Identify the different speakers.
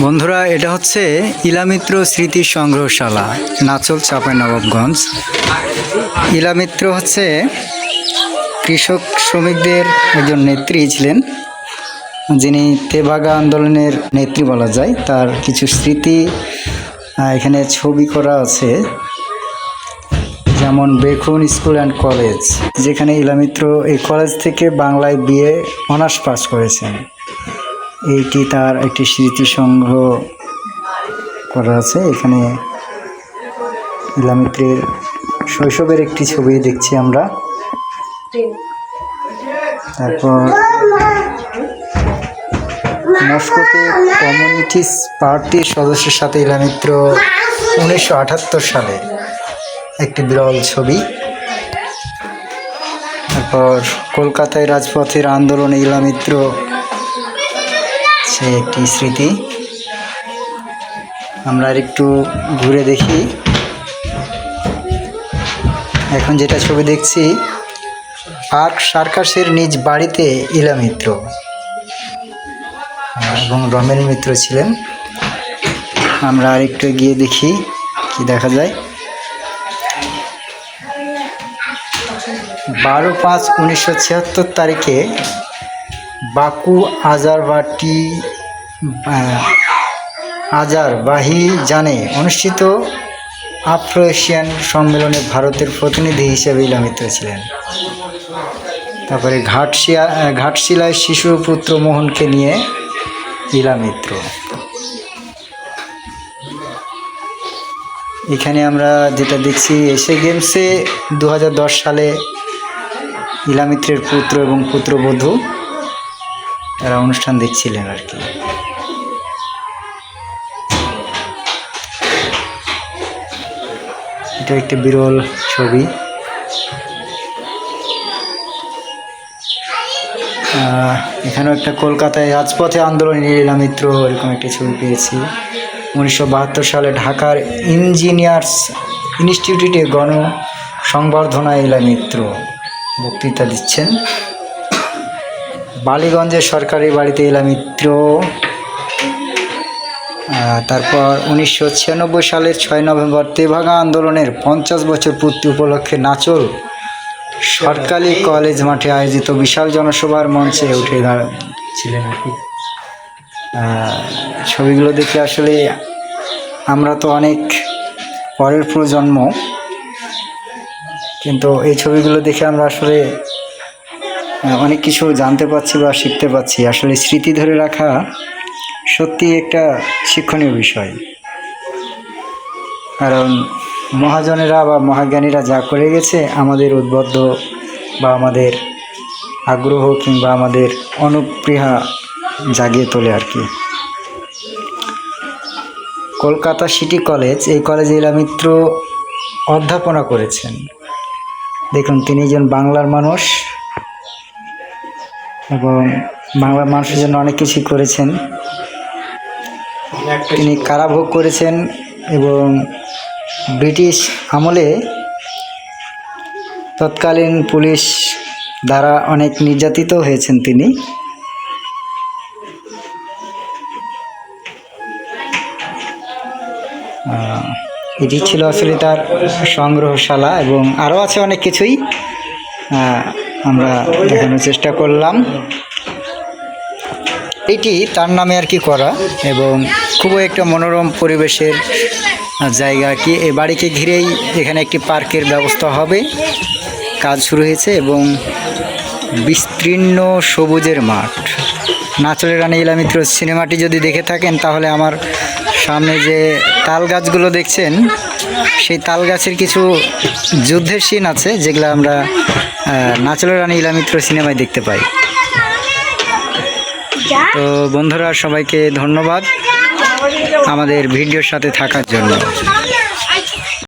Speaker 1: বন্ধুরা, এটা হচ্ছে ইলামিত্র স্মৃতি সংগ্রহশালা, নাচল, চাঁপাইনবাবগঞ্জ। ইলামিত্র হচ্ছে কৃষক শ্রমিকদের একজন নেত্রী ছিলেন, যিনি তেভাগা আন্দোলনের নেত্রী বলা যায়। তার কিছু স্মৃতি এখানে ছবি করা আছে, যেমন বেখুন স্কুল অ্যান্ড কলেজ, যেখানে ইলামিত্র এই কলেজ থেকে বাংলায় বিএ অনার্স পাস করেছেন। এইটি তার একটি স্মৃতি সংগ্রহ করা আছে। এখানে ইলামিত্রের শৈশবের একটি ছবি দেখছি আমরা। তারপর মস্কোতে কমিউনিস্ট পার্টির সদস্যের সাথে ইলামিত্র 1978 সালে একটি বিরল ছবি। তারপর কলকাতায় রাজপথের আন্দোলনে ইলামিত্র, সে একটি স্মৃতি। আমরা আরেকটু ঘুরে দেখি। এখন যেটা ছবি দেখছি, পার্ক সার্কাসের নিজ বাড়িতে ইলামিত্র এবং রমেন মিত্র ছিলেন। আমরা আরেকটু গিয়ে দেখি কি দেখা যায়। 12/5/1976 তারিখে বাকু আজারবাইজানে অনুষ্ঠিত আফ্রো এশিয়ান সম্মেলনে ভারতের প্রতিনিধি হিসেবে ইলামিত্র ছিলেন। তারপরে ঘাটশিলায় শিশু পুত্র মোহনকে নিয়ে ইলামিত্র। এখানে আমরা যেটা দেখছি, এশিয়া গেমসে 2010 সালে ইলামিত্রের পুত্র এবং পুত্রবধূ তারা অনুষ্ঠান দেখছিলেন আর কি। এটা একটি বিরল ছবি। এখানেও একটা কলকাতায় রাজপথে আন্দোলনে ইলামিত্র, এরকম একটি ছবি পেয়েছি। 1972 সালে ঢাকার ইঞ্জিনিয়ার্স ইনস্টিটিউটে গণসংবর্ধনায় ইলামিত্র বক্তৃতা দিচ্ছেন। বালিগঞ্জের সরকারি বাড়িতে ইলামিত্র। তারপর 1996 সালের 6 নভেম্বর তেভাগা আন্দোলনের 50 বছর পূর্তি উপলক্ষে নাচল সরকারি কলেজ মাঠে আয়োজিত বিশাল জনসভার মঞ্চে উঠে দাঁড়াচ্ছিলেন আর কি। ছবিগুলো দেখে আসলে আমরা তো অনেক পরের প্রজন্ম, কিন্তু এই ছবিগুলো দেখে আমরা আসলে অনেক কিছু জানতে পারছি বা শিখতে পারছি। আসলে স্মৃতি ধরে রাখা সত্যি একটা শিক্ষণীয় বিষয়, কারণ মহাজনেরা বা মহাজ্ঞানীরা যা করে গেছে আমাদের উদ্বুদ্ধ বা আমাদের আগ্রহ কিংবা আমাদের অনুপ্রেরণা জাগিয়ে তোলে আর কি। কলকাতা সিটি কলেজ, এই কলেজে ইলামিত্র অধ্যাপনা করেছেন। দেখুন, তিনি একজন বাংলার মানুষ এবং বাংলার মানুষের জন্য অনেক কিছুই করেছেন। তিনি কারাভোগ করেছেন এবং ব্রিটিশ আমলে তৎকালীন পুলিশ দ্বারা অনেক নির্যাতিত হয়েছেন তিনি। এটি ছিল আসলে তার সংগ্রহশালা, এবং আরও আছে অনেক কিছুই আমরা দেখানোর চেষ্টা করলাম। এটি তার নামে আর কি করা, এবং খুবই একটা মনোরম পরিবেশের জায়গা কি। এই বাড়িকে ঘিরেই এখানে একটি পার্কের ব্যবস্থা হবে, কাজ শুরু হয়েছে, এবং বিস্তীর্ণ সবুজের মাঠ। নাচলের রানী ইলামিত্র সিনেমাটি যদি দেখে থাকেন, তাহলে আমার সামনে যে তাল গাছগুলো দেখছেন, সেই তাল গাছের কিছু যুদ্ধের সিন আছে, যেগুলো আমরা নাচলের রানী ইলামিত্র সিনেমায় দেখতে পাই। তো বন্ধুরা, সবাইকে ধন্যবাদ আমাদের ভিডিওর সাথে থাকার জন্য।